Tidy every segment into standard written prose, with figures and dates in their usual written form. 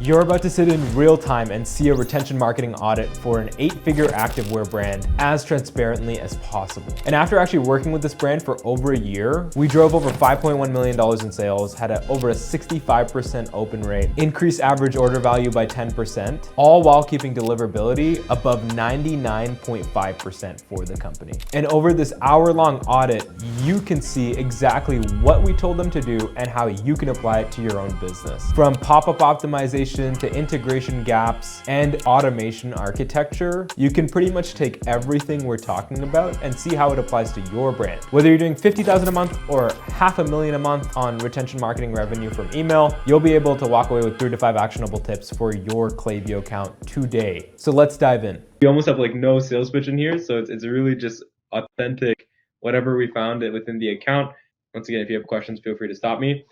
You're about to sit in real time and see a retention marketing audit for an 8-figure activewear brand as transparently as possible. And after actually working with this brand for over a year, we drove over $5.1 million in sales, had over a 65% open rate, increased average order value by 10%, all while keeping deliverability above 99.5% for the company. And over this hour-long audit, you can see exactly what we told them to do and how you can apply it to your own business. From pop-up optimization to integration gaps and automation architecture, you can pretty much take everything we're talking about and see how it applies to your brand. Whether you're doing $50,000 a month or $500,000 a month on retention marketing revenue from email, you'll be able to walk away with 3 to 5 actionable tips for your Klaviyo account today. So let's dive in. We almost have like no sales pitch in here, so it's really just authentic, whatever we found it within the account. Once again, if you have questions, feel free to stop me.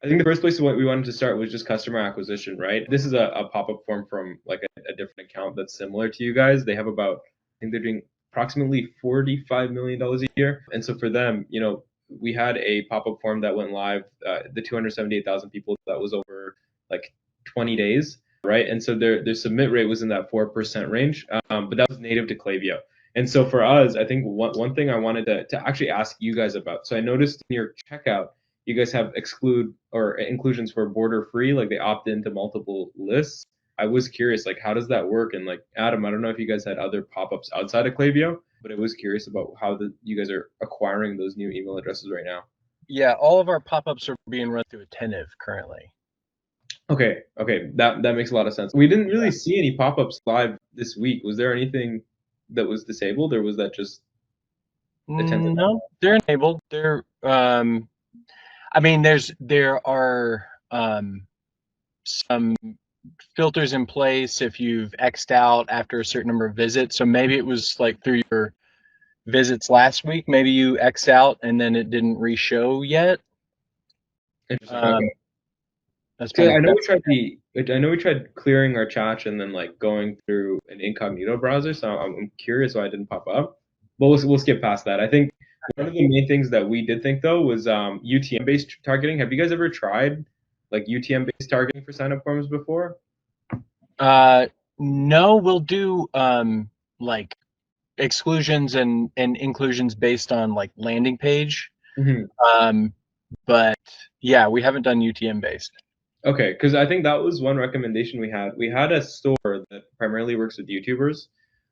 I think the first place we wanted to start was just customer acquisition, right? This is a pop-up form from like a different account that's similar to you guys. They have about, I think they're doing approximately $45 million a year. And so for them, we had a pop-up form that went live, the 278,000 people, that was over like 20 days, right? And so their submit rate was in that 4% range, but that was native to Klaviyo. And so for us, I think one thing I wanted to actually ask you guys about. So I noticed in your checkout, you guys have exclude or inclusions for border free, like they opt into multiple lists. I was curious, like, how does that work? And like, Adam, I don't know if you guys had other pop-ups outside of Klaviyo, but I was curious about how you guys are acquiring those new email addresses right now. Yeah, all of our pop-ups are being run through Attentive currently. Okay, that makes a lot of sense. We didn't really see any pop-ups live this week. Was there anything that was disabled, or was that just Attentive? No, they're enabled. They're there are some filters in place if you've X'd out after a certain number of visits. So maybe it was like through your visits last week, maybe you X'd out and then it didn't re-show yet. Okay. That's So I know we tried clearing our cache and then like going through an incognito browser. So I'm curious why it didn't pop up. But we'll skip past that. I think one of the main things that we did think though was UTM-based targeting. Have you guys ever tried like UTM-based targeting for sign-up forms before? No, we'll do like exclusions and inclusions based on like landing page. Mm-hmm. But yeah, we haven't done UTM based. Okay, because I think that was one recommendation we had. We had a store that primarily works with YouTubers.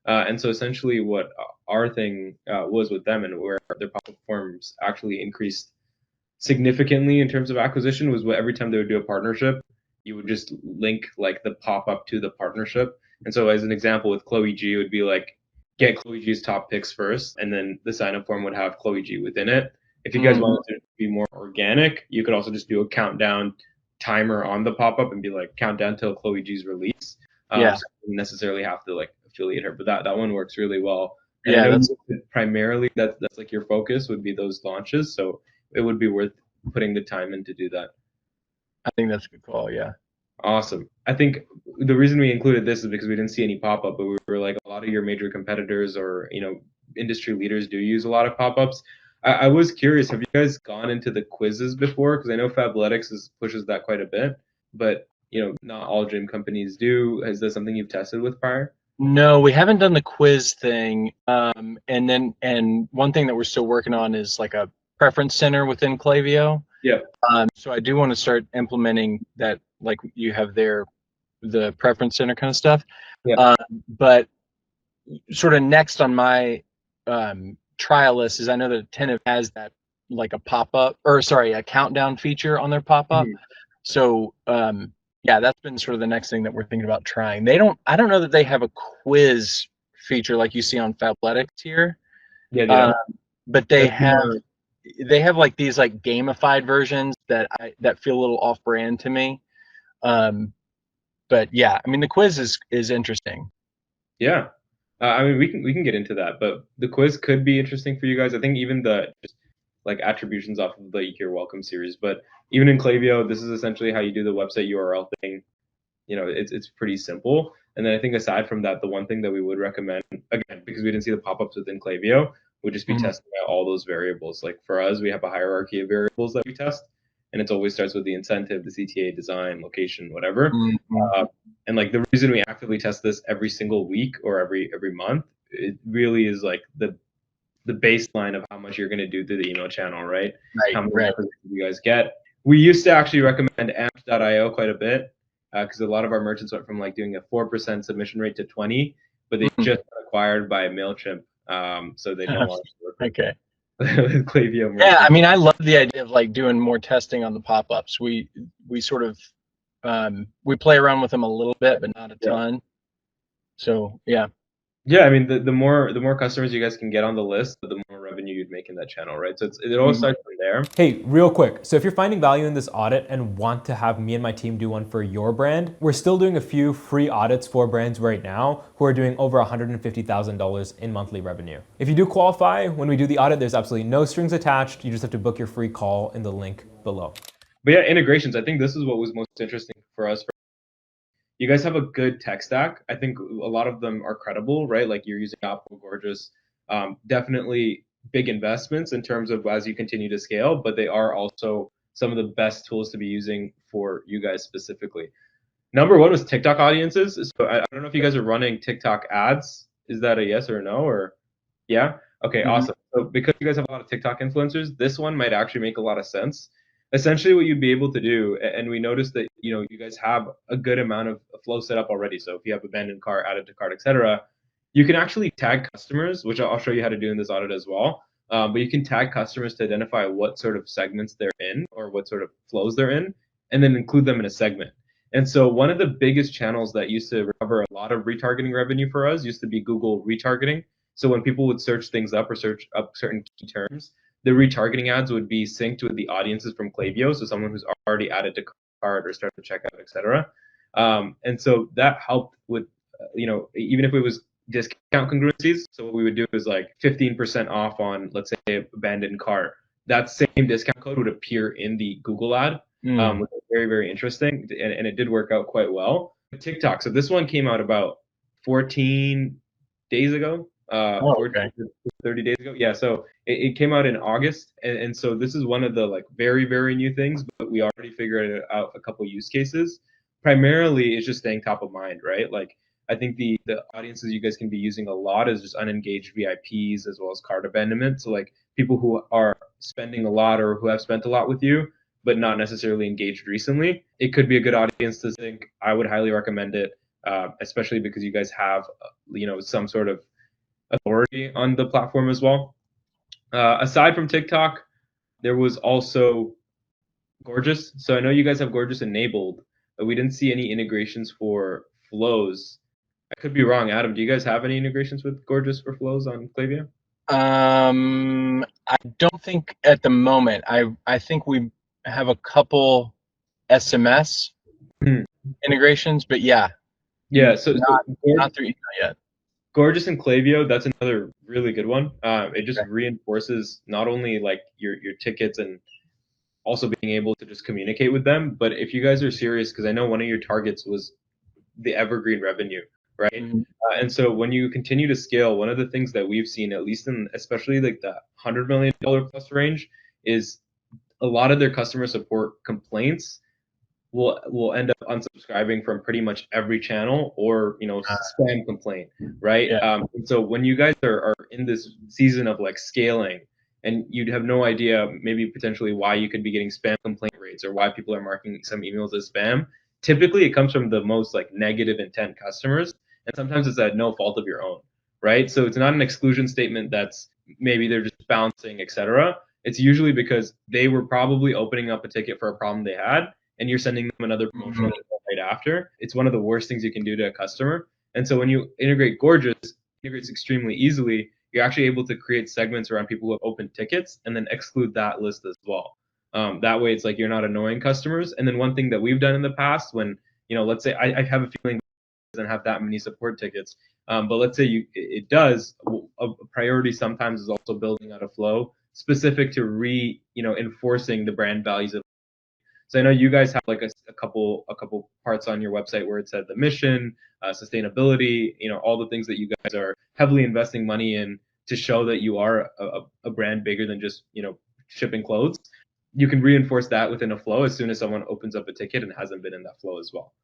And so essentially what our thing was with them and where their pop-up forms actually increased significantly in terms of acquisition was every time they would do a partnership, you would just link like the pop-up to the partnership. And so as an example with Chloe G, it would be like, get Chloe G's top picks first, and then the sign-up form would have Chloe G within it. If you guys wanted to be more organic, you could also just do a countdown timer on the pop-up and be like, countdown till Chloe G's release. So you don't necessarily have to like affiliate her, but that one works really well. And I know primarily that's like your focus would be those launches, so it would be worth putting the time in to do that. I think that's a good call. Yeah. Awesome. I think the reason we included this is because we didn't see any pop-up, but we were like, a lot of your major competitors or industry leaders do use a lot of pop-ups. I was curious, have you guys gone into the quizzes before? Because I know Fabletics pushes that quite a bit, but not all gym companies do. Is that something you've tested with prior? No, we haven't done the quiz thing. And one thing that we're still working on is like a preference center within Klaviyo. Yeah. So I do want to start implementing that, like you have there, the preference center kind of stuff. Yeah. But sort of next on my trial list is I know that Attentive has that like a countdown feature on their pop-up. So yeah, that's been sort of the next thing that we're thinking about trying. I don't know that they have a quiz feature like you see on Fabletics here. Yeah. But they have like these like gamified versions that feel a little off-brand to me. But yeah, I mean the quiz is interesting. Yeah. I mean we can get into that, but the quiz could be interesting for you guys. I think even just like attributions off of the You're Welcome series, but even in Klaviyo, this is essentially how you do the website URL thing. It's pretty simple. And then I think aside from that, the one thing that we would recommend, again, because we didn't see the pop-ups within Klaviyo, would just be testing out all those variables. Like for us, we have a hierarchy of variables that we test. and it always starts with the incentive, the CTA, design, location, whatever. Mhm. And like the reason we actively test this every single week or every month, it really is like the baseline of how much you're going to do through the email channel, right? Right, How many right. references you guys get. We used to actually recommend amp.io quite a bit because a lot of our merchants went from like doing a 4% submission rate to 20, but they Mhm. just got acquired by MailChimp, so they no longer work Okay. with Klaviyo Yeah, I merchants. mean, I love the idea of like doing more testing on the pop-ups. We sort of we play around with them a little bit, but not a Yeah. ton. So yeah. Yeah, I mean, the more customers you guys can get on the list, the more revenue you'd make in that channel, right? So it all Mhm. starts from there. Hey, real quick. So if you're finding value in this audit and want to have me and my team do one for your brand, we're still doing a few free audits for brands right now who are doing over $150,000 in monthly revenue. If you do qualify, when we do the audit, there's absolutely no strings attached. You just have to book your free call in the link below. But yeah, integrations. I think this is what was most interesting for us. You guys have a good tech stack. I think a lot of them are credible, right? Like you're using Apple, Gorgeous. Definitely big investments in terms of as you continue to scale, but they are also some of the best tools to be using for you guys specifically. Number one was TikTok audiences. So I don't know if you guys are running TikTok ads. Is that a yes or a no? Or yeah? Okay, Mhm. awesome. So because you guys have a lot of TikTok influencers, this one might actually make a lot of sense. Essentially, what you'd be able to do, and we noticed that you guys have a good amount of flow set up already. So if you have abandoned cart, added to cart, etc., you can actually tag customers, which I'll show you how to do in this audit as well. But you can tag customers to identify what sort of segments they're in or what sort of flows they're in, and then include them in a segment. And so one of the biggest channels that used to recover a lot of retargeting revenue for us used to be Google retargeting. So when people would search things up or search up certain key terms, the retargeting ads would be synced with the audiences from Klaviyo, so someone who's already added to cart or started to checkout, etc. And so that helped with, even if it was discount congruencies. So what we would do is like 15% off on, let's say, abandoned cart. That same discount code would appear in the Google ad, Mm. which is very, very interesting, and it did work out quite well. TikTok. So this one came out about 14 days ago, Oh, 14 okay. to 30 days ago. Yeah, so it came out in August, and so this is one of the like very, very new things, but we already figured out a couple use cases. Primarily, it's just staying top of mind, right? Like I think the audiences you guys can be using a lot is just unengaged VIPs as well as cart abandonment. So like people who are spending a lot or who have spent a lot with you, but not necessarily engaged recently. It could be a good audience to think. I would highly recommend it, especially because you guys have, some sort of authority on the platform as well. Aside from TikTok, there was also Gorgeous. So I know you guys have Gorgeous enabled, but we didn't see any integrations for flows. I could be wrong, Adam. Do you guys have any integrations with Gorgeous for flows on Klaviyo? I don't think at the moment. I think we have a couple SMS Hmm. integrations, but yeah, Yeah. So not through email yet. Gorgeous and Klaviyo, that's another really good one. It just Okay. reinforces not only like your tickets and also being able to just communicate with them, but if you guys are serious, because I know one of your targets was the evergreen revenue, right? Mhm. And so when you continue to scale, one of the things that we've seen, at least in especially like the $100 million plus range, is a lot of their customer support complaints will end up unsubscribing from pretty much every channel or spam complaint, right? Yeah. And so when you guys are in this season of like scaling and you'd have no idea maybe potentially why you could be getting spam complaint rates or why people are marking some emails as spam, typically it comes from the most like negative intent customers, and sometimes it's at no fault of your own, right? So it's not an exclusion statement that's maybe they're just bouncing, etc. It's usually because they were probably opening up a ticket for a problem they had, and you're sending them another promotional Mhm. email right after. It's one of the worst things you can do to a customer. And so when you integrate Gorgeous, it integrates extremely easily. You're actually able to create segments around people who have open tickets and then exclude that list as well. That way, it's like you're not annoying customers. And then one thing that we've done in the past, when let's say I have a feeling it doesn't have that many support tickets, but let's say it does. A priority sometimes is also building out a flow specific to enforcing the brand values of. So I know you guys have like a couple parts on your website where it said the mission, sustainability, all the things that you guys are heavily investing money in to show that you are a brand bigger than just shipping clothes. you can reinforce that within a flow as soon as someone opens up a ticket and hasn't been in that flow as well.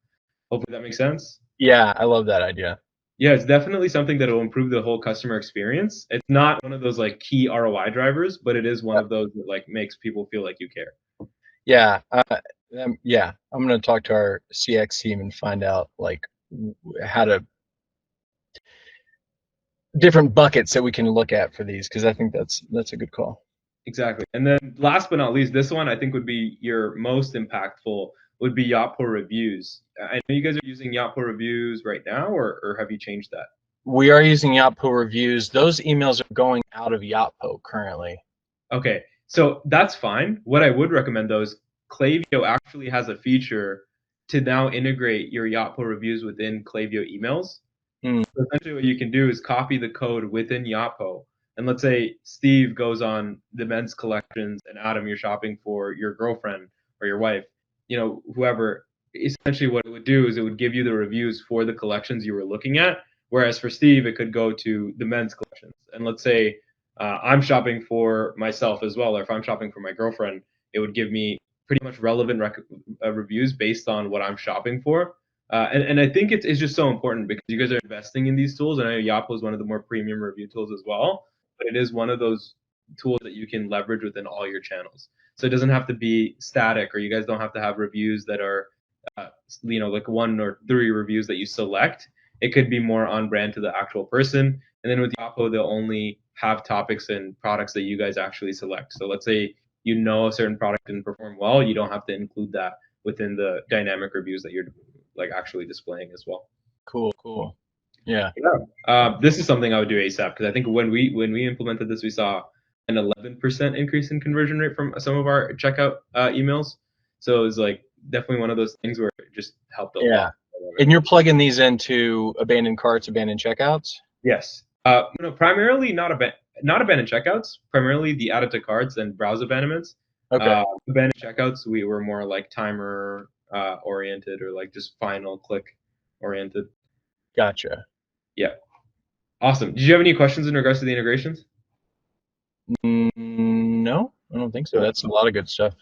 Hopefully that makes sense. Yeah, I love that idea. Yeah, it's definitely something that will improve the whole customer experience. It's not one of those like key ROI drivers, but it is one of those that like makes people feel like you care. Yeah, yeah. I'm gonna talk to our CX team and find out like how to different buckets that we can look at for these, because I think that's a good call. Exactly. And then last but not least, this one I think would be your most impactful would be Yotpo reviews. I know you guys are using Yotpo reviews right now, or have you changed that? We are using Yotpo reviews. Those emails are going out of Yotpo currently. Okay, so that's fine. What I would recommend though is Klaviyo actually has a feature to now integrate your Yotpo reviews within Klaviyo emails. Hmm. So essentially what you can do is copy the code within Yotpo. And let's say Steve goes on the men's collections and Adam, you're shopping for your girlfriend or your wife, whoever. Essentially what it would do is it would give you the reviews for the collections you were looking at. Whereas for Steve, it could go to the men's collections. And let's say I'm shopping for myself as well, or if I'm shopping for my girlfriend, it would give me pretty much relevant reviews based on what I'm shopping for. And I think it's just so important because you guys are investing in these tools. And I know Yotpo is one of the more premium review tools as well, but it is one of those tools that you can leverage within all your channels. So it doesn't have to be static, or you guys don't have to have reviews that are, like 1 or 3 reviews that you select. It could be more on brand to the actual person. And then with Yotpo, they'll only have topics and products that you guys actually select. So let's say a certain product didn't perform well, you don't have to include that within the dynamic reviews that you're like actually displaying as well. Cool. Yeah. This is something I would do ASAP because I think when we implemented this, we saw an 11% increase in conversion rate from some of our checkout emails. So it was like definitely one of those things where it just helped a lot. And you're plugging these into abandoned carts, abandoned checkouts? Yes. Primarily not abandoned checkouts. Primarily the added to carts and browse abandonments. Okay. Abandoned checkouts, we were more like timer oriented or like just final click oriented. Gotcha. Yeah. Awesome. Did you have any questions in regards to the integrations? No, I don't think so. That's a lot of good stuff.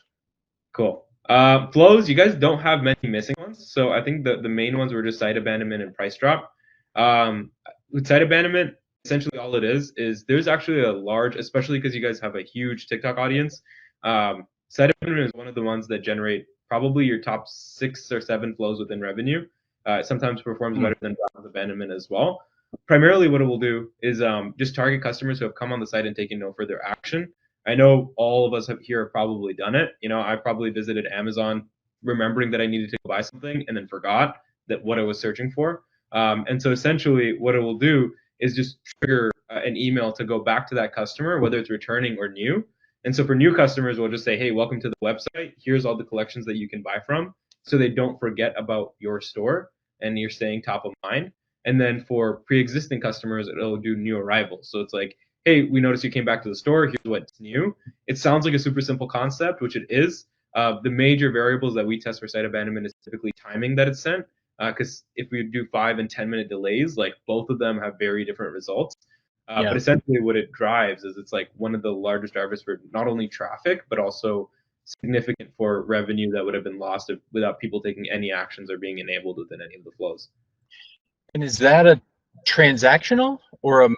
Cool. Flows, you guys don't have many missing ones. So I think the main ones were just site abandonment and price drop. With site abandonment, essentially all it is there's actually a large, especially because you guys have a huge TikTok audience. Site abandonment is one of the ones that generate probably your top 6 or 7 flows within revenue. Sometimes performs better than browse abandonment as well. Primarily what it will do is just target customers who have come on the site and taken no further action. I know all of us here have probably done it. I probably visited Amazon remembering that I needed to buy something and then forgot that what I was searching for. And so essentially what it will do is just trigger an email to go back to that customer, whether it's returning or new. And so for new customers, we'll just say, hey, welcome to the website. Here's all the collections that you can buy from. So they don't forget about your store and you're staying top of mind. And then for pre-existing customers, it'll do new arrivals. So it's like, hey, we noticed you came back to the store. Here's what's new. It sounds like a super simple concept, which it is. The major variables that we test for site abandonment is typically timing that it's sent. Because if we do 5 and 10-minute delays, like both of them have very different results. But essentially what it drives is it's like one of the largest drivers for not only traffic, but also significant for revenue that would have been lost without people taking any actions or being enabled within any of the flows. And is that a transactional or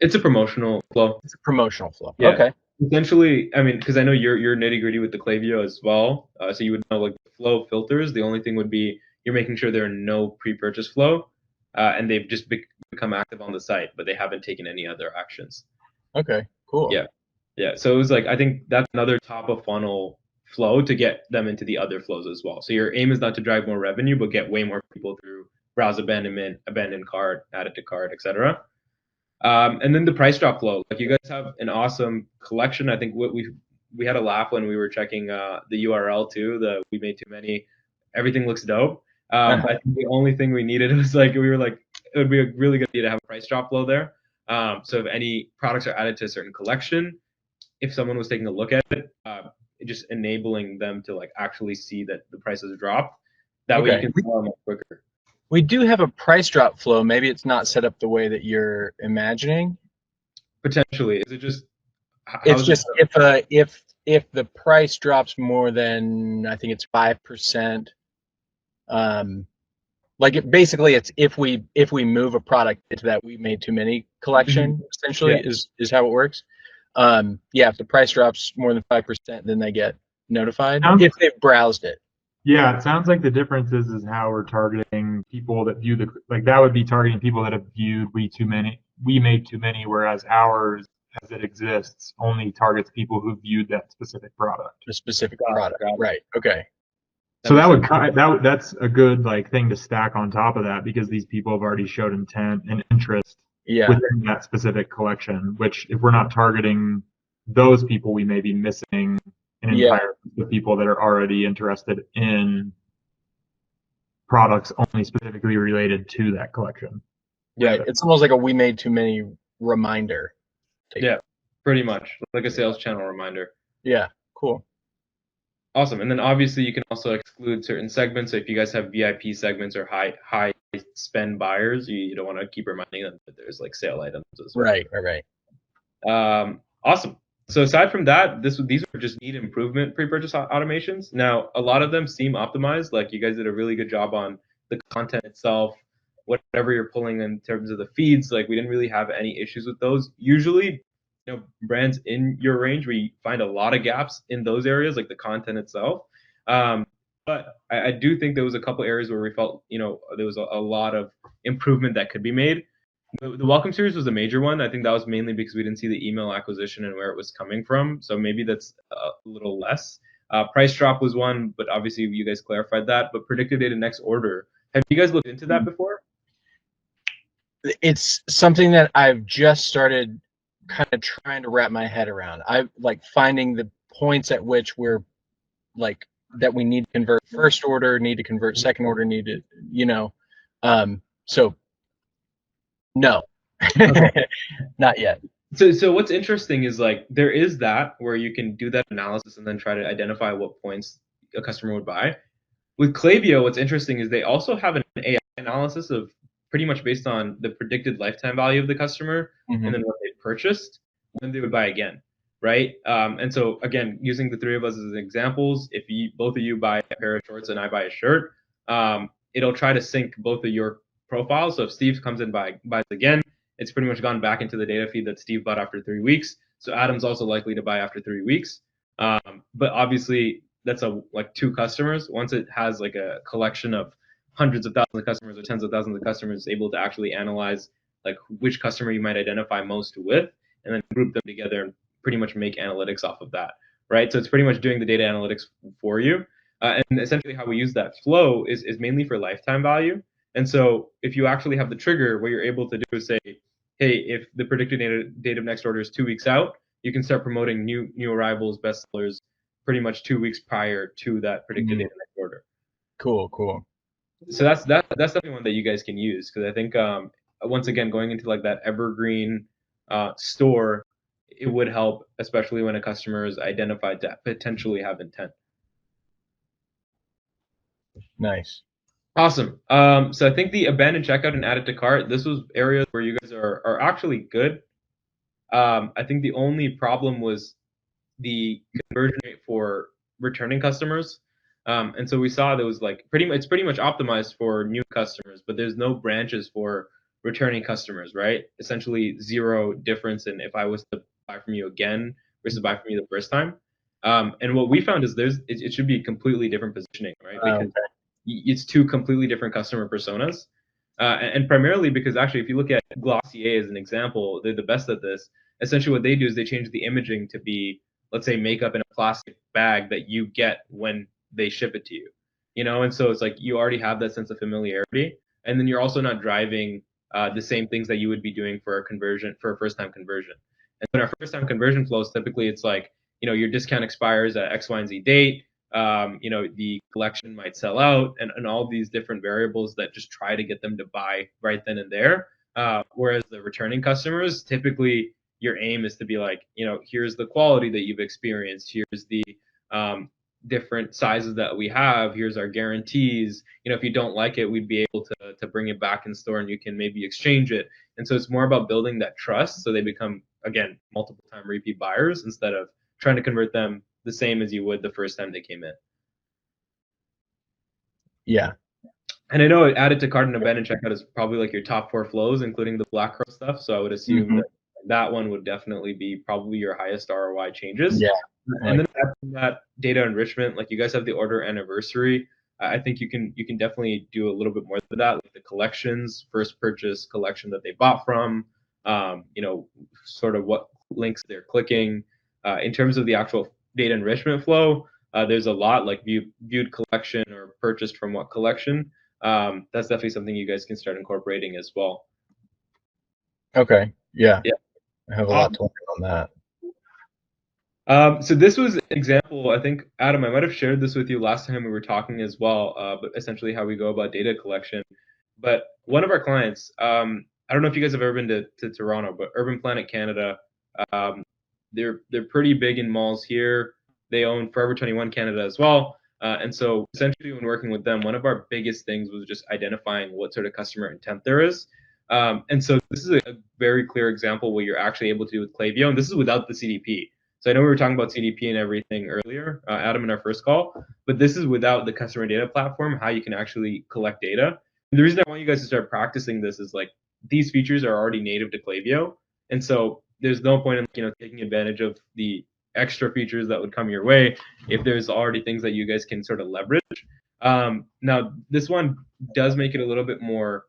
it's a promotional flow? It's a promotional flow. Yeah. Okay. Essentially, I mean, because I know you're nitty gritty with the Klaviyo as well, so you would know like the flow filters. The only thing would be you're making sure there are no pre-purchase flow, and they've just become active on the site, but they haven't taken any other actions. Okay. Cool. Yeah. So it was like I think that's another top of funnel flow to get them into the other flows as well. So your aim is not to drive more revenue, but get way more people through browse abandonment, abandoned cart, added to cart, etc. And then the price drop flow. Like you guys have an awesome collection. I think we had a laugh when we were checking the URL too. We made too many. Everything looks dope. I think the only thing we needed was like we were like it would be a really good idea to have a price drop flow there. So if any products are added to a certain collection, if someone was taking a look at it, just enabling them to like actually see that the prices dropped. That way you can sell them quicker. We do have a price drop flow. Maybe it's not set up the way that you're imagining. Potentially. Is it just It's just if the price drops more than, I think it's 5%, like basically it's if we move a product into that we made too many collection, essentially is how it works. Yeah, if the price drops more than 5%, then they get notified if they've browsed it. Yeah, it sounds like the difference is how we're targeting people that view that would be targeting people that have viewed we made too many, whereas ours, as it exists, only targets people who viewed that specific product. A specific product, right? Okay. So that's a good thing to stack on top of that, because these people have already showed intent and interest within that specific collection, which if we're not targeting those people, we may be missing an entire group of people that are already interested in products only specifically related to that collection. Yeah, it's almost like a we made too many reminder. Yeah, pretty much like a sales channel reminder. Yeah, cool. Awesome. And then obviously you can also exclude certain segments. So if you guys have VIP segments or high spend buyers, you don't want to keep reminding them that there's like sale items as well. Right. Awesome. So aside from that, these are just neat improvement pre-purchase automations. Now, a lot of them seem optimized. Like you guys did a really good job on the content itself, whatever you're pulling in terms of the feeds. Like we didn't really have any issues with those. Usually, brands in your range, we find a lot of gaps in those areas, like the content itself. But I do think there was a couple areas where we felt, there was a lot of improvement that could be made. The welcome series was a major one. I think that was mainly because we didn't see the email acquisition and where it was coming from. So maybe that's a little less. Price drop was one, but obviously you guys clarified that. But predicted data next order. Have you guys looked into that before? It's something that I've just started kind of trying to wrap my head around. I like finding the points at which we're like that we need to convert first order, need to convert second order, need to, so no, not yet. So what's interesting is like there is that where you can do that analysis and then try to identify what points a customer would buy. With Klaviyo, what's interesting is they also have an AI analysis of pretty much based on the predicted lifetime value of the customer and then what they purchased, when they would buy again, right? And so again, using the three of us as examples, if both of you buy a pair of shorts and I buy a shirt, it'll try to sync both of your profiles. So if Steve comes in buys again, it's pretty much gone back into the data feed that Steve bought after 3 weeks. So Adam's also likely to buy after 3 weeks. But obviously that's like 2 customers. Once it has like a collection of hundreds of thousands of customers or tens of thousands of customers, able to actually analyze like which customer you might identify most with, and then group them together and pretty much make analytics off of that, right? So it's pretty much doing the data analytics for you. And essentially how we use that flow is mainly for lifetime value. And so if you actually have the trigger, what you're able to do is say, hey, if the predicted date of next order is 2 weeks out, you can start promoting new arrivals, bestsellers, pretty much 2 weeks prior to that predicted date of next order. Cool. So that's definitely one that you guys can use, because I think once again, going into like that evergreen store, it would help, especially when a customer is identified to potentially have intent. Nice. Awesome. So I think the abandoned checkout and added to cart, this was areas where you guys are actually good. I think the only problem was the conversion rate for returning customers. And so we saw there was like it's pretty much optimized for new customers, but there's no branches for returning customers, right? Essentially 0 difference in if I was to buy from you again versus buy from you the first time. And what we found is it should be completely different positioning, right? Because it's 2 completely different customer personas. And primarily because actually, if you look at Glossier as an example, they're the best at this. Essentially what they do is they change the imaging to be, let's say, makeup in a plastic bag that you get when they ship it to you, and so it's like you already have that sense of familiarity, and then you're also not driving the same things that you would be doing for a first-time conversion. And in our first-time conversion flows, typically it's like, your discount expires at X, Y, and Z date. The collection might sell out, and all these different variables that just try to get them to buy right then and there. Whereas the returning customers, typically your aim is to be like, here's the quality that you've experienced. Here's the different sizes that we have. Here's our guarantees. If you don't like it, we'd be able to bring it back in store and you can maybe exchange it. And so it's more about building that trust so they become again, multiple time repeat buyers instead of trying to convert them the same as you would the first time they came in. Yeah. And I know added to cart and abandoned checkout is probably like your top 4 flows, including the Black Crow stuff. So I would assume that one would definitely be probably your highest ROI changes. Yeah. And then after that data enrichment, like you guys have the order anniversary. I think you can definitely do a little bit more than that, like the collections, first purchase collection that they bought from, sort of what links they're clicking. In terms of the actual data enrichment flow, there's a lot like viewed collection or purchased from what collection. That's definitely something you guys can start incorporating as well. Okay. Yeah. Yeah. I have a lot to learn on that. So this was an example, I think, Adam, I might have shared this with you last time we were talking as well, but essentially how we go about data collection. But one of our clients, I don't know if you guys have ever been to Toronto, but Urban Planet Canada, they're pretty big in malls here. They own Forever 21 Canada as well. And so essentially when working with them, one of our biggest things was just identifying what sort of customer intent there is. And so this is a very clear example what you're actually able to do with Klaviyo, and this is without the CDP. So I know we were talking about CDP and everything earlier, Adam, in our first call, but this is without the customer data platform, how you can actually collect data. And the reason I want you guys to start practicing this is like these features are already native to Klaviyo, and so there's no point in taking advantage of the extra features that would come your way if there's already things that you guys can sort of leverage. Now, this one does make it a little bit more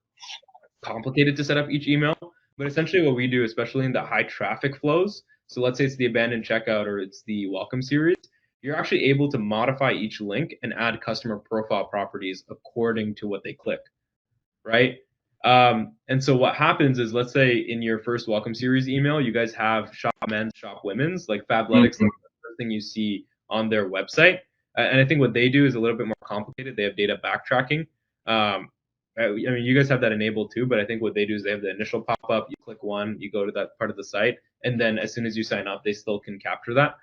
complicated to set up each email, but essentially what we do, especially in the high traffic flows, so let's say it's the abandoned checkout or it's the welcome series, you're actually able to modify each link and add customer profile properties according to what they click, right? And so what happens is, let's say in your first welcome series email, you guys have shop men's, shop women's, like Fabletics, like the first thing you see on their website. And I think what they do is a little bit more complicated. They have data backtracking. I mean, you guys have that enabled too, but I think what they do is they have the initial pop-up, you click one, you go to that part of the site, and then as soon as you sign up, they still can capture that.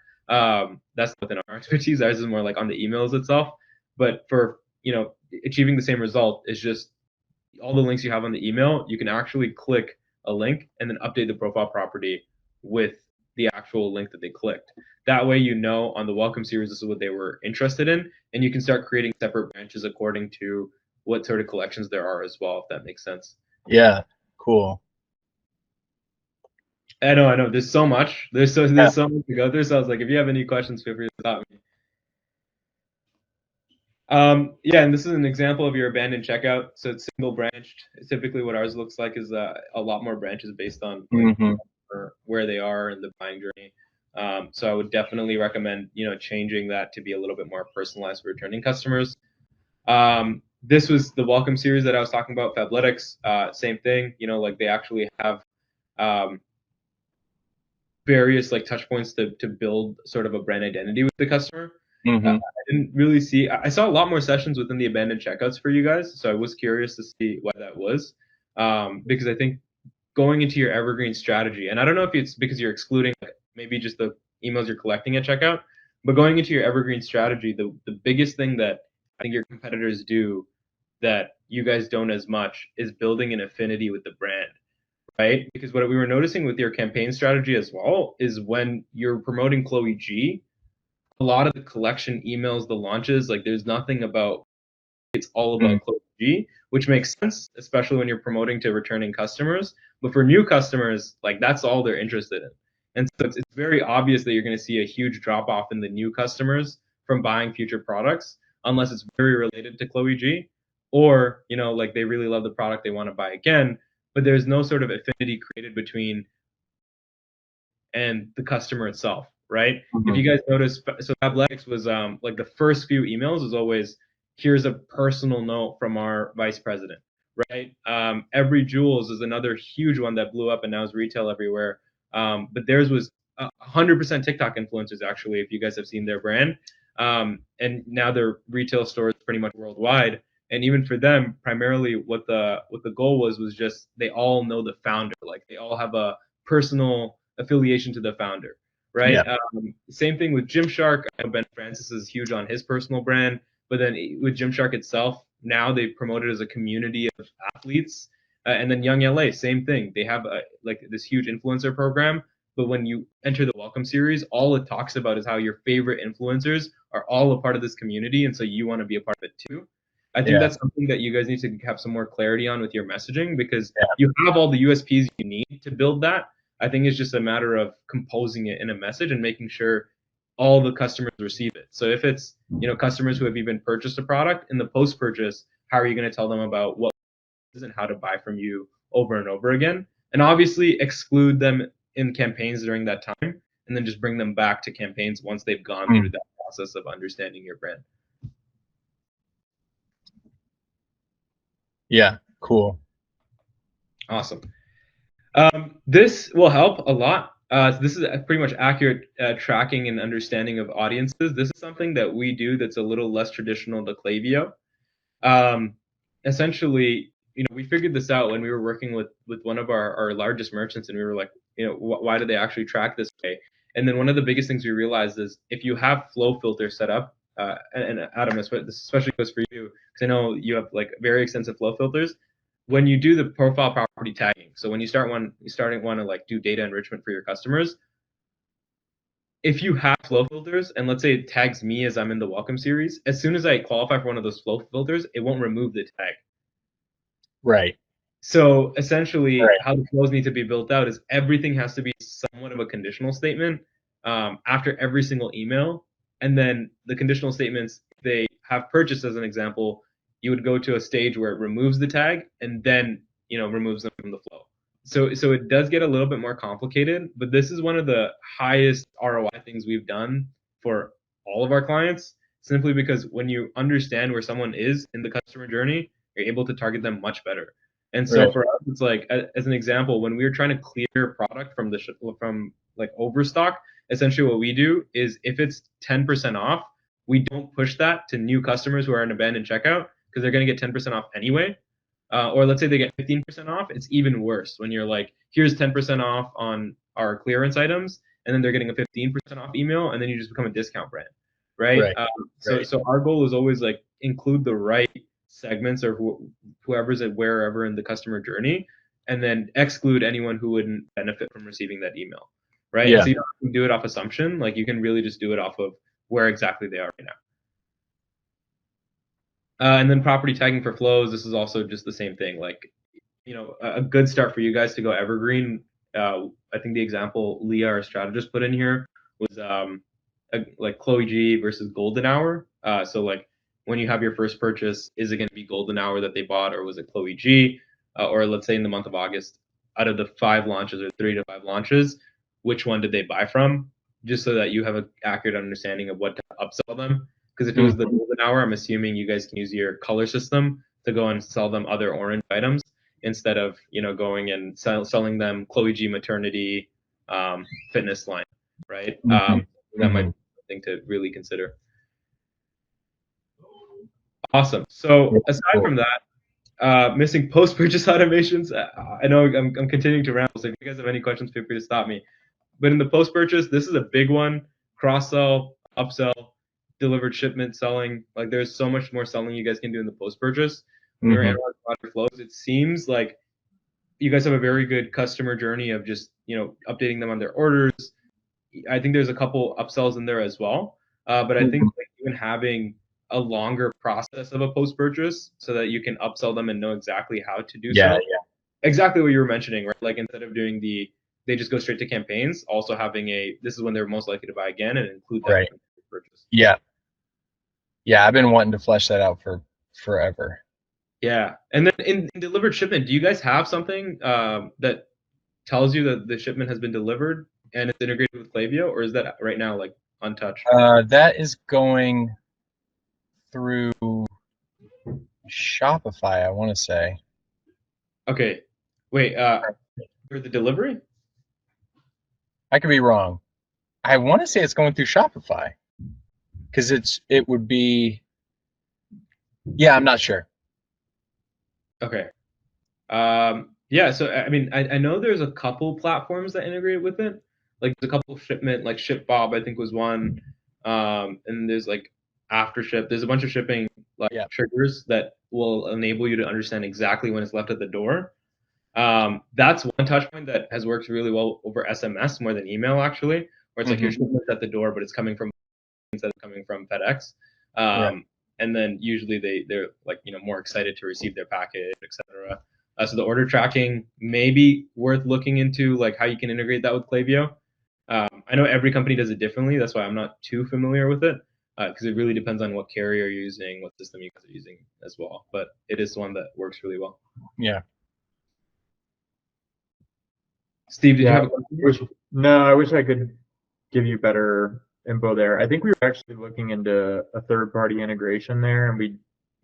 That's within our expertise. Ours is more like on the emails itself. But for, achieving the same result is just all the links you have on the email, you can actually click a link and then update the profile property with the actual link that they clicked. That way, on the welcome series, this is what they were interested in, and you can start creating separate branches according to what sort of collections there are as well, if that makes sense. Yeah, cool. I know. There's so much. There's so much to go through. So I was like, if you have any questions, feel free to stop me. And this is an example of your abandoned checkout. So it's single branched. Typically, what ours looks like is a lot more branches based on where they are in the buying journey. So I would definitely recommend changing that to be a little bit more personalized for returning customers. This was the welcome series that I was talking about, Fabletics. Same thing, like they actually have various like touch points to build sort of a brand identity with the customer. I didn't really see, I saw a lot more sessions within the abandoned checkouts for you guys. So I was curious to see why that was. Because I think going into your evergreen strategy, and I don't know if it's because you're excluding maybe just the emails you're collecting at checkout, but going into your evergreen strategy, the biggest thing that I think your competitors do that you guys don't as much is building an affinity with the brand, right? Because what we were noticing with your campaign strategy as well is when you're promoting Chloe G, a lot of the collection emails, the launches, like there's nothing about, it's all about Chloe G, which makes sense, especially when you're promoting to returning customers. But for new customers, like that's all they're interested in. And so it's very obvious that you're going to see a huge drop off in the new customers from buying future products, unless it's very related to Chloe G, or, like they really love the product, they want to buy again, but there's no sort of affinity created between and the customer itself, right? If you guys notice, so Fabletics was like the first few emails was always, here's a personal note from our vice president, right? Every Jewels is another huge one that blew up and now is retail everywhere. But theirs was 100% TikTok influencers, actually, if you guys have seen their brand. And now their retail stores pretty much worldwide. And even for them, primarily what the goal was just they all know the founder. Like they all have a personal affiliation to the founder, right? Yeah. Same thing with Gymshark. I know Ben Francis is huge on his personal brand, but then with Gymshark itself, now they promote it as a community of athletes. And then Young LA, same thing. They have like this huge influencer program, But when you enter the welcome series, all it talks about is how your favorite influencers are all a part of this community, and so you want to be a part of it too. I think that's something that you guys need to have some more clarity on with your messaging, because you have all the USPs you need to build that. I think it's just a matter of composing it in a message and making sure all the customers receive it. So if it's, customers who have even purchased a product, in the post-purchase, how are you going to tell them about what it is and how to buy from you over and over again? And obviously exclude them in campaigns during that time, and then just bring them back to campaigns once they've gone through that process of understanding your brand. Yeah, cool. Awesome. This will help a lot. This is pretty much accurate tracking and understanding of audiences. This is something that we do that's a little less traditional to Klaviyo. Essentially, we figured this out when we were working with one of our largest merchants, and we were like, why do they actually track this way? And then one of the biggest things we realized is if you have flow filters set up, and Adam, this especially goes for you, because I know you have like very extensive flow filters. When you do the profile property tagging, so when you want to like do data enrichment for your customers, if you have flow filters, and let's say it tags me as I'm in the welcome series, as soon as I qualify for one of those flow filters, it won't remove the tag. Right. So essentially, how the flows need to be built out is everything has to be somewhat of a conditional statement after every single email. And then the conditional statements, they have purchased as an example, you would go to a stage where it removes the tag and then, removes them from the flow. So it does get a little bit more complicated, but this is one of the highest ROI things we've done for all of our clients, simply because when you understand where someone is in the customer journey, you're able to target them much better. And so for us, it's like, as an example, when we were trying to clear product from like overstock, essentially what we do is if it's 10% off, we don't push that to new customers who are in abandoned checkout, because they're going to get 10% off anyway. Or let's say they get 15% off, it's even worse when you're like, here's 10% off on our clearance items, and then they're getting a 15% off email, and then you just become a discount brand, right? So our goal is always like include the right segments or whoever's at wherever in the customer journey, and then exclude anyone who wouldn't benefit from receiving that email, right? So you don't have to do it off assumption, like you can really just do it off of where exactly they are right now. And then property tagging for flows, this is also just the same thing. Like, a good start for you guys to go evergreen. I think the example Leah, our strategist, put in here was like Chloe G versus Golden Hour. So like when you have your first purchase, is it going to be Golden Hour that they bought, or was it Chloe G? Or let's say in the month of August, out of the 5 launches or 3 to 5 launches, which one did they buy from? Just so that you have an accurate understanding of what to upsell them. Because if it was the Golden Hour, I'm assuming you guys can use your color system to go and sell them other orange items instead of going and selling them Chloe G maternity fitness line, right? That might be something to really consider. Awesome. So aside from that, missing post-purchase automations. I know I'm continuing to ramble, so if you guys have any questions, feel free to stop me. But in the post-purchase, this is a big one. Cross-sell, upsell, delivered shipment selling. Like there's so much more selling you guys can do in the post-purchase. When you're analyzing product flows, it seems like you guys have a very good customer journey of just, updating them on their orders. I think there's a couple upsells in there as well. But I think like even having a longer process of a post-purchase so that you can upsell them and know exactly how to do so. Yeah. Exactly what you were mentioning, right? Like instead of doing they just go straight to campaigns, also having this is when they're most likely to buy again, and include that purchase. Yeah. Yeah, I've been wanting to flesh that out for forever. Yeah. And then in delivered shipment, do you guys have something that tells you that the shipment has been delivered and it's integrated with Klaviyo, or is that right now like untouched? That is going through Shopify, I want to say. Okay. Wait, for the delivery? I could be wrong. I want to say it's going through Shopify. Because it would be, yeah, I'm not sure. Okay. Yeah, so I mean, I know there's a couple platforms that integrate with it. Like there's a couple shipment, like ShipBob, I think was one. And there's like AfterShip. There's a bunch of shipping triggers that will enable you to understand exactly when it's left at the door. That's one touch point that has worked really well over SMS more than email, actually, where it's like your shipment's at the door, but it's coming from instead of coming from FedEx. Right. And then usually they're like, more excited to receive their package, etc. So the order tracking may be worth looking into, like how you can integrate that with Klaviyo. I know every company does it differently. That's why I'm not too familiar with it, because it really depends on what carrier you're using, what system you guys are using as well. But it is one that works really well. Yeah. Steve, did you have a question? No, I wish I could give you better info there. I think we were actually looking into a third-party integration there, and we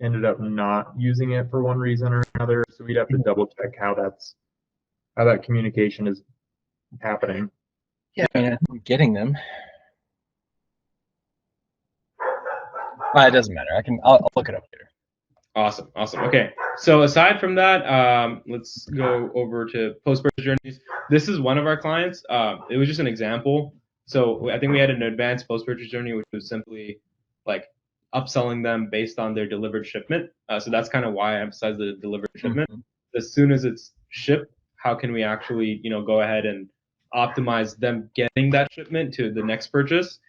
ended up not using it for one reason or another. So we'd have to double check how that communication is happening. Yeah, I mean, I'm getting them. It doesn't matter. I'll look it up later. Awesome. Okay. So aside from that, let's go over to post-purchase journeys. This is one of our clients. It was just an example. So I think we had an advanced post-purchase journey, which was simply like upselling them based on their delivered shipment. So that's kind of why I emphasize the delivered shipment. As soon as it's shipped, how can we actually, go ahead and optimize them getting that shipment to the next purchase?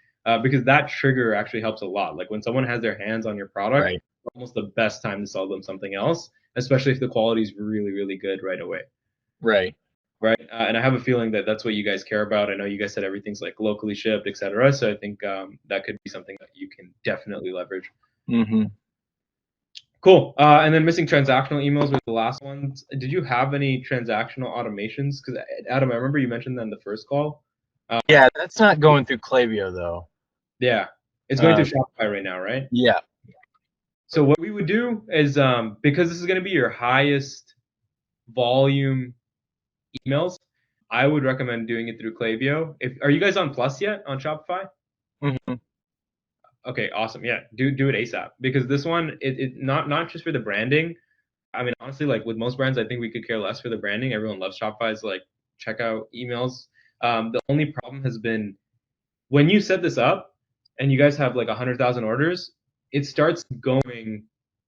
Because that trigger actually helps a lot. Like when someone has their hands on your product, Right. almost the best time to sell them something else, especially if the quality is really, really good right away. Right. And I have a feeling that that's what you guys care about. I know you guys said everything's like locally shipped, etc. So I think that could be something that you can definitely leverage. Cool. And then missing transactional emails was the last one. Did you have any transactional automations? Because Adam, I remember you mentioned that in the first call. Yeah, that's not going through Klaviyo though. Yeah, it's going through Shopify right now, right? Yeah. So what we would do is, because this is going to be your highest volume emails, I would recommend doing it through Klaviyo. Are you guys on Plus yet on Shopify? Okay, awesome. Yeah, do it ASAP, because this one, it not just for the branding. I mean, honestly, like with most brands, I think we could care less for the branding. Everyone loves Shopify's like checkout emails. The only problem has been when you set this up and you guys have like 100,000 orders, it starts going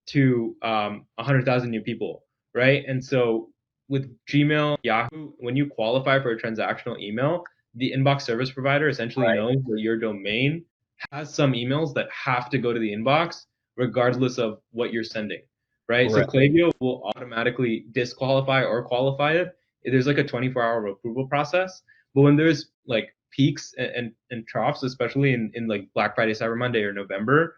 to 100,000 new people, right? And so with Gmail, Yahoo, when you qualify for a transactional email, the inbox service provider essentially knows that your domain has some emails that have to go to the inbox regardless of what you're sending, right? So Klaviyo will automatically disqualify or qualify it. There's like a 24-hour approval process. But when there's like peaks and troughs, especially in like Black Friday, Cyber Monday, or November,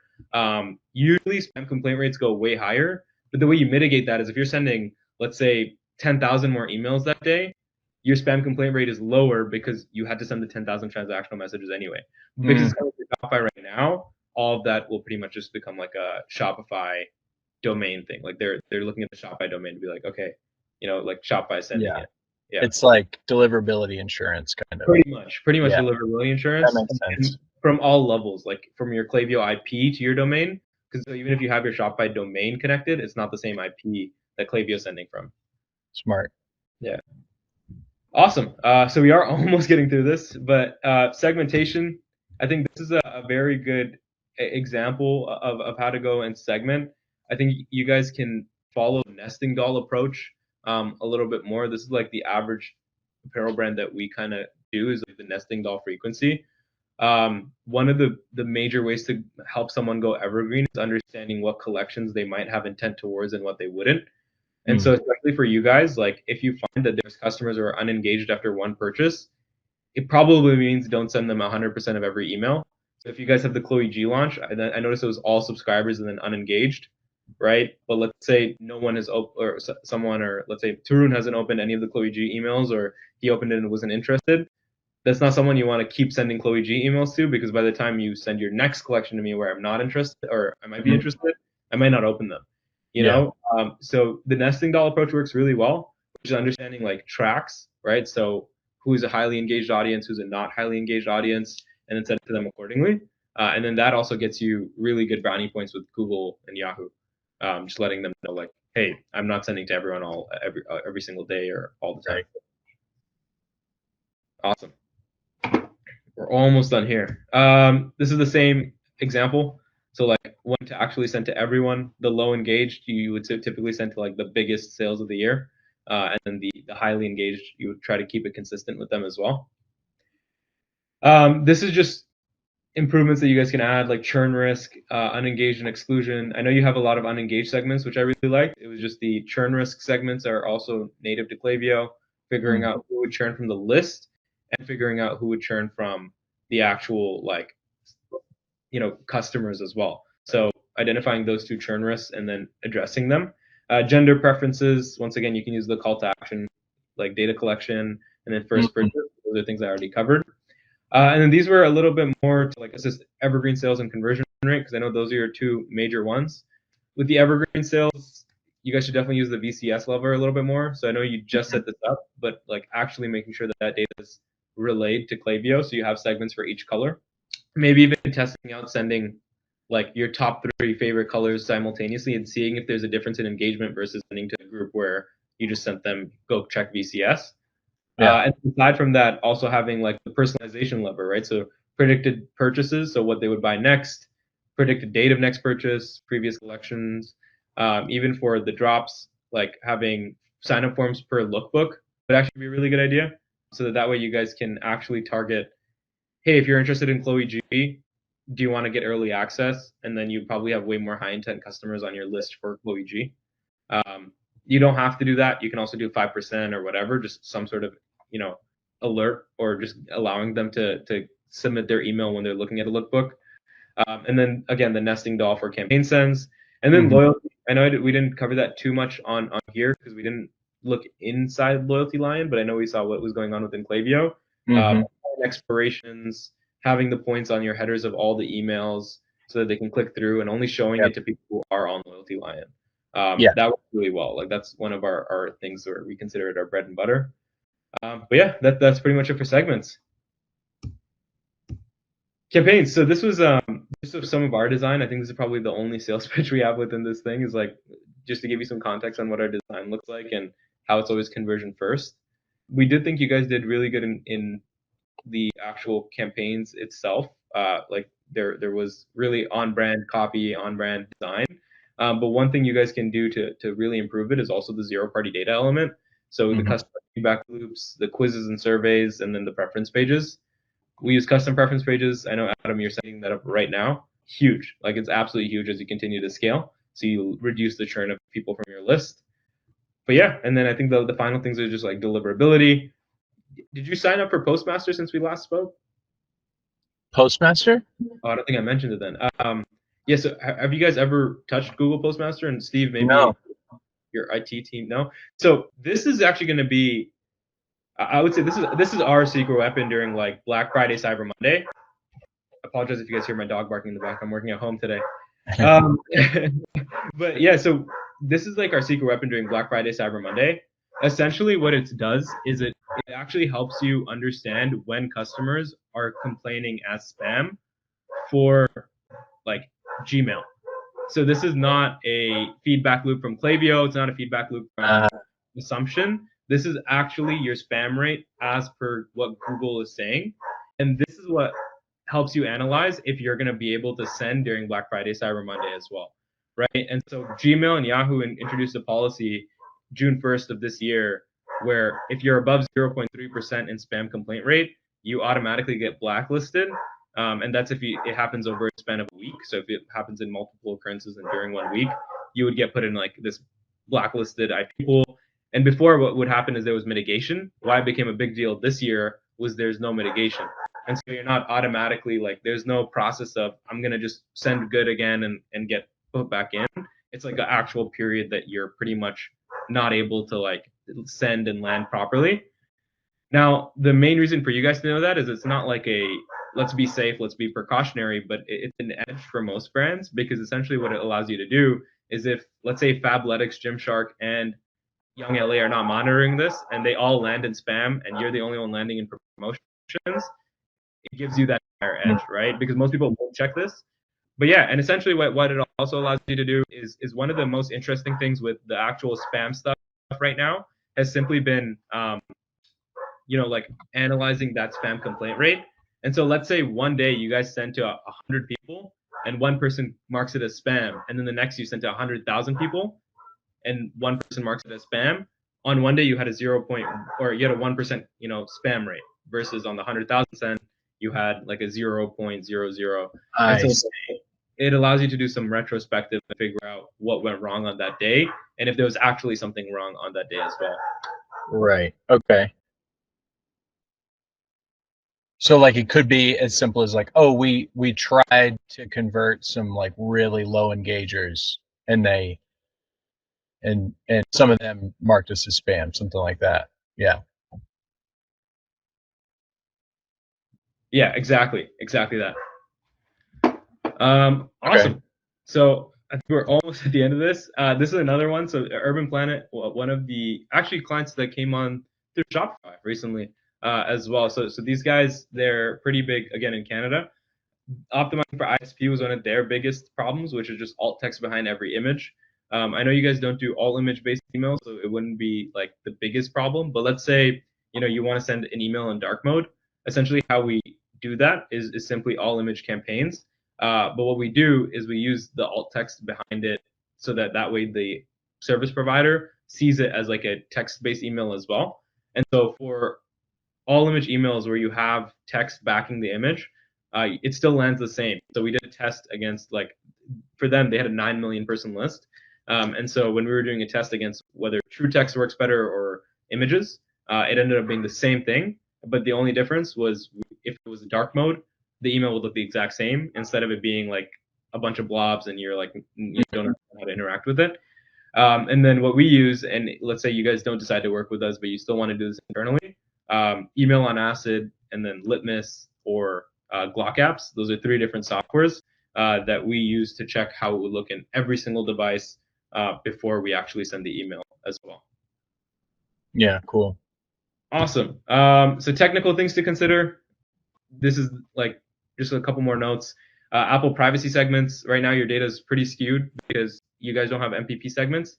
usually spam complaint rates go way higher. But the way you mitigate that is if you're sending, let's say, 10,000 more emails that day, your spam complaint rate is lower because you had to send the 10,000 transactional messages anyway. Because it's coming through Shopify right now, all of that will pretty much just become like a Shopify domain thing. Like they're looking at the Shopify domain to be like, okay, like Shopify sending it. Yeah. It's like deliverability insurance kind of. Pretty much deliverability insurance. That makes sense. From all levels, like from your Klaviyo IP to your domain, because even if you have your Shopify domain connected, it's not the same IP that Klaviyo is sending from. Smart. Yeah. Awesome. So we are almost getting through this, but segmentation, I think this is a very good example of how to go and segment. I think you guys can follow the nesting doll approach a little bit more. This is like the average apparel brand that we kind of do is like the nesting doll frequency. One of the major ways to help someone go evergreen is understanding what collections they might have intent towards and what they wouldn't. And so especially for you guys, like if you find that there's customers who are unengaged after one purchase, it probably means don't send them 100% of every email. So if you guys have the Chloe G launch, I noticed it was all subscribers and then unengaged, right? But let's say no one is or someone, or let's say Tarun hasn't opened any of the Chloe G emails, or he opened it and wasn't interested. That's not someone you want to keep sending Chloe G emails to, because by the time you send your next collection to me where I'm not interested, or I might be interested, I might not open them. You know, so the nesting doll approach works really well, which is understanding like tracks, right? So who's a highly engaged audience, who's a not highly engaged audience, and then send it to them accordingly. And then that also gets you really good brownie points with Google and Yahoo, just letting them know like, hey, I'm not sending to everyone every single day or all the time. Awesome. We're almost done here. This is the same example. So like one to actually send to everyone, the low engaged, you would typically send to like the biggest sales of the year. and then the highly engaged, you would try to keep it consistent with them as well. This is just improvements that you guys can add, like churn risk, unengaged and exclusion. I know you have a lot of unengaged segments, which I really liked. It was just the churn risk segments are also native to Klaviyo, figuring out who would churn from the list and figuring out who would churn from the actual, like, customers as well. So identifying those two churn risks and then addressing them. Gender preferences, once again, you can use the call to action, like data collection, and then first purchase. Those are things I already covered. And then these were a little bit more to like assist evergreen sales and conversion rate, because I know those are your two major ones. With the evergreen sales, you guys should definitely use the VCS lever a little bit more. So I know you just set this up, but like actually making sure that that data is relayed to Klaviyo, so you have segments for each color. Maybe even testing out sending like your top 3 favorite colors simultaneously and seeing if there's a difference in engagement versus sending to a group where you just sent them go check VCS. And aside from that, also having like the personalization lever, right? So predicted purchases, so what they would buy next, predicted date of next purchase, previous collections, even for the drops, like having sign up forms per lookbook would actually be a really good idea. So that way you guys can actually target, hey, if you're interested in Chloe G, do you want to get early access? And then you probably have way more high intent customers on your list for Chloe G. You don't have to do that. You can also do 5% or whatever, just some sort of, alert, or just allowing them to submit their email when they're looking at a lookbook. And then again, the nesting doll for campaign sends. And then loyalty. I know we didn't cover that too much on here because we didn't look inside Loyalty Lion, but I know we saw what was going on within Klaviyo. Expirations, having the points on your headers of all the emails so that they can click through, and only showing it to people who are on Loyalty Lion. That worked really well. Like that's one of our things where we consider it our bread and butter. But yeah, that's pretty much it for segments. Campaigns. So this was just some of our design. I think this is probably the only sales pitch we have within this thing, is like just to give you some context on what our design looks like and how it's always conversion first. We did think you guys did really good in the actual campaigns itself. Like there was really on-brand copy, on-brand design. But one thing you guys can do to really improve it is also the zero-party data element. So the customer feedback loops, the quizzes and surveys, and then the preference pages. We use custom preference pages. I know, Adam, you're setting that up right now. Huge. Like it's absolutely huge as you continue to scale. So you reduce the churn of people from your list. But yeah, and then I think the final things are just like deliverability. Did you sign up for Postmaster since we last spoke? Postmaster? Oh, I don't think I mentioned it then. Yeah, so have you guys ever touched Google Postmaster? And Steve, maybe your IT team? No? So this is actually going to be, I would say this is our secret weapon during like Black Friday, Cyber Monday. I apologize if you guys hear my dog barking in the back. I'm working at home today. But yeah, so this is like our secret weapon during Black Friday, Cyber Monday. Essentially what it does is it actually helps you understand when customers are complaining as spam for like Gmail. So this is not a feedback loop from Klaviyo. It's not a feedback loop from Assumption. This is actually your spam rate as per what Google is saying. And this is what helps you analyze if you're going to be able to send during Black Friday, Cyber Monday as well, right? And so Gmail and Yahoo introduced a policy June 1st of this year where if you're above 0.3% in spam complaint rate, you automatically get blacklisted. And that's if it happens over a span of a week. So if it happens in multiple occurrences and during 1 week, you would get put in like this blacklisted IP pool. And before, what would happen is there was mitigation. Why it became a big deal this year was there's no mitigation. And so you're not automatically like, there's no process of, I'm going to just send good again and get put back in. It's like an actual period that you're pretty much not able to like send and land properly. Now, the main reason for you guys to know that is it's not like a, let's be safe, let's be precautionary, but it's an edge for most brands, because essentially what it allows you to do is if, let's say, Fabletics, Gymshark, and Young LA are not monitoring this and they all land in spam and you're the only one landing in promotions, it gives you that higher edge, right? Because most people won't check this. But yeah, and essentially what it also allows you to do is one of the most interesting things with the actual spam stuff right now has simply been, like analyzing that spam complaint rate. And so let's say one day you guys send to 100 people and one person marks it as spam, and then the next you send to 100,000 people and one person marks it as spam. on one day you had a 1%, spam rate, versus on the 100,000 send, you had like a 0.00. And so it allows you to do some retrospective and figure out what went wrong on that day, and if there was actually something wrong on that day as well. Right. Okay. So like it could be as simple as like, oh, we tried to convert some like really low engagers, and and some of them marked us as spam, something like that. Yeah. Yeah, exactly that. Awesome. Okay. So I think we're almost at the end of this. This is another one. So Urban Planet, one of the actually clients that came on through Shopify recently as well. So these guys, they're pretty big again in Canada. Optimizing for ISP was one of their biggest problems, which is just alt text behind every image. I know you guys don't do all image based emails, so it wouldn't be like the biggest problem. But let's say you want to send an email in dark mode. Essentially, how we do that is simply all image campaigns. But what we do is we use the alt text behind it, so that way the service provider sees it as like a text based email as well. And so for all image emails where you have text backing the image, it still lands the same. So we did a test against, like, for them, they had a 9 million person list. And so when we were doing a test against whether true text works better or images, it ended up being the same thing. But the only difference was if it was a dark mode, the email would look the exact same, instead of it being like a bunch of blobs and you don't know how to interact with it. And then what we use, and let's say you guys don't decide to work with us, but you still want to do this internally, Email on Acid, and then Litmus or Glock apps. Those are 3 different softwares that we use to check how it would look in every single device before we actually send the email as well. Yeah, cool. Awesome. So technical things to consider. This is like just a couple more notes. Apple privacy segments. Right now, your data is pretty skewed because you guys don't have MPP segments.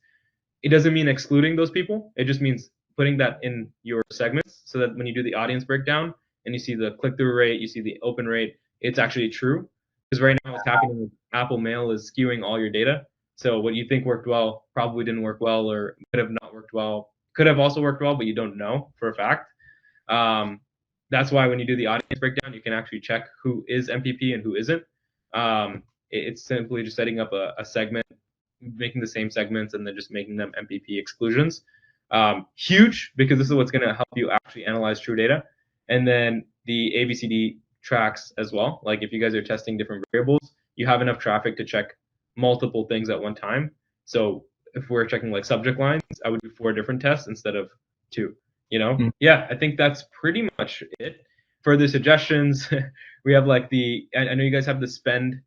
It doesn't mean excluding those people. It just means putting that in your segments, so that when you do the audience breakdown and you see the click-through rate, you see the open rate, it's actually true. Because right now what's happening with Apple Mail is skewing all your data. So what you think worked well probably didn't work well, or could have not worked well, could have also worked well, but you don't know for a fact. That's why when you do the audience breakdown, you can actually check who is MPP and who isn't. It's simply just setting up a segment, making the same segments, and then just making them MPP exclusions. Huge, because this is what's going to help you actually analyze true data. And then the ABCD tracks as well. Like if you guys are testing different variables, you have enough traffic to check multiple things at one time. So if we're checking like subject lines, I would do 4 different tests instead of 2. Yeah, I think that's pretty much it. Further suggestions, we have like I know you guys have the spend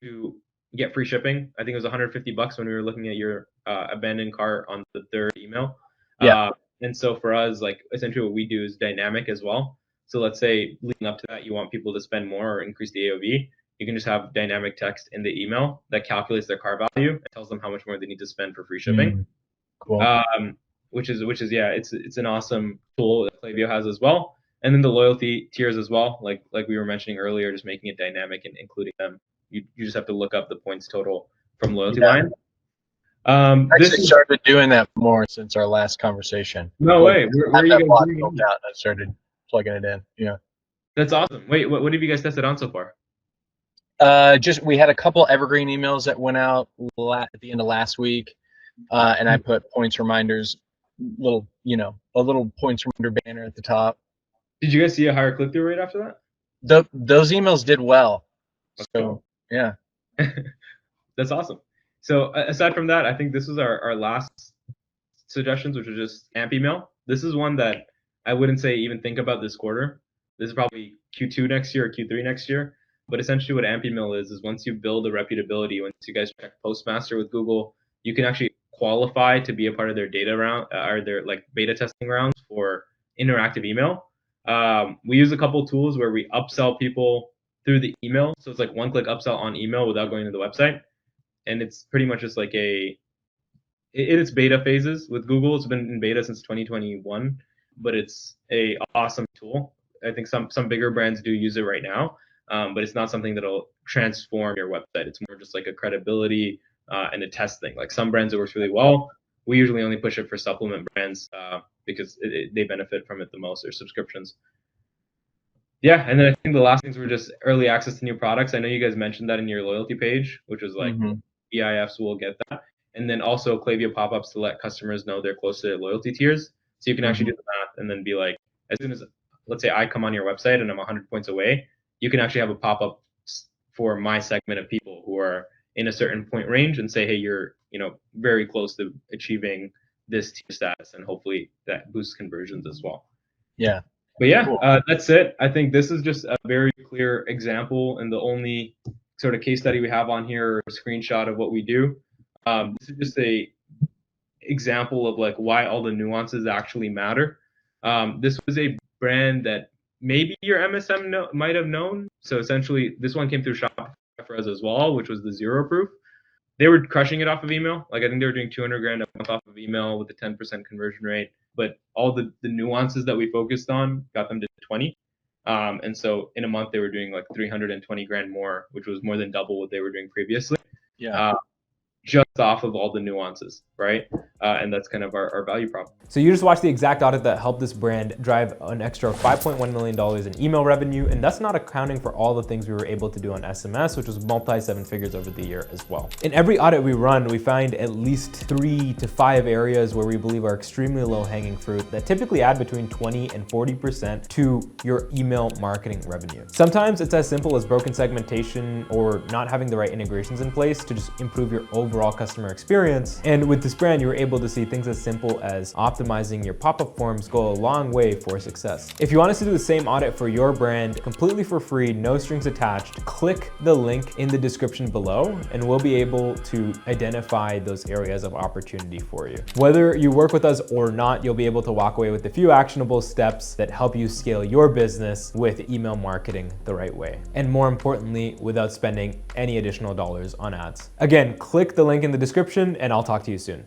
to get free shipping. I think it was $150 when we were looking at your abandoned cart on the 3rd email. Yeah. And so for us, like essentially what we do is dynamic as well. So let's say leading up to that, you want people to spend more or increase the AOV. You can just have dynamic text in the email that calculates their cart value and tells them how much more they need to spend for free shipping. Cool. Which is yeah, it's an awesome tool that Klaviyo has as well. And then the loyalty tiers as well, like we were mentioning earlier, just making it dynamic and including them. You just have to look up the points total from loyalty line. Actually started doing that more since our last conversation. No way. Where are you guys doing it? I started plugging it in. Yeah. That's awesome. Wait, what have you guys tested on so far? We had a couple evergreen emails that went out at the end of last week, and I put points reminders, a little points reminder banner at the top. Did you guys see a higher click-through rate after that? Those emails did well. That's so cool. Yeah. That's awesome. So aside from that, I think this was our last suggestions, which was just AMP email. This is one that I wouldn't say even think about this quarter. This is probably Q2 next year or Q3 next year. But essentially what AMP email is once you build a reputability, once you guys check Postmaster with Google, you can actually qualify to be a part of their data round or their like beta testing rounds for interactive email. We use a couple tools where we upsell people through the email. So it's like one-click upsell on email without going to the website. And it's pretty much just like in its beta phases with Google. It's been in beta since 2021, but it's a awesome tool. I think some bigger brands do use it right now, but it's not something that'll transform your website. It's more just like a credibility and a test thing. Like some brands it works really well. we usually only push it for supplement brands because they benefit from it the most, or subscriptions. Yeah, and then I think the last things were just early access to new products. I know you guys mentioned that in your loyalty page, which was like EIFs will get that. And then also Klaviyo pop-ups to let customers know they're close to their loyalty tiers. So you can actually do the math and then be like, as soon as, let's say I come on your website and I'm 100 points away, you can actually have a pop-up for my segment of people who are in a certain point range and say, hey, you're, very close to achieving this tier status, and hopefully that boosts conversions as well. Yeah. But yeah, cool. That's it. I think this is just a very clear example, and the only sort of case study we have on here, or a screenshot of what we do. This is just a example of like why all the nuances actually matter. This was a brand that maybe your MSM might have known. So essentially, this one came through Shopify for us as well, which was the zero proof. They were crushing it off of email. Like I think they were doing 200 grand a month off of email with a 10% conversion rate. But all the nuances that we focused on got them to 20. And so in a month they were doing like 320 grand more, which was more than double what they were doing previously. Yeah. Just off of all the nuances, right? And that's kind of our value prop. So you just watched the exact audit that helped this brand drive an extra $5.1 million in email revenue, and that's not accounting for all the things we were able to do on SMS, which was multi-seven figures over the year as well. In every audit we run, we find at least 3 to 5 areas where we believe are extremely low-hanging fruit that typically add between 20 and 40% to your email marketing revenue. Sometimes it's as simple as broken segmentation or not having the right integrations in place to just improve your overall customer experience. And with this brand, you were able to see things as simple as optimizing your pop-up forms go a long way for success. If you want us to do the same audit for your brand completely for free, no strings attached, click the link in the description below and we'll be able to identify those areas of opportunity for you. Whether you work with us or not, you'll be able to walk away with a few actionable steps that help you scale your business with email marketing the right way. And more importantly, without spending any additional dollars on ads. Again, click the link in the description and I'll talk to you soon.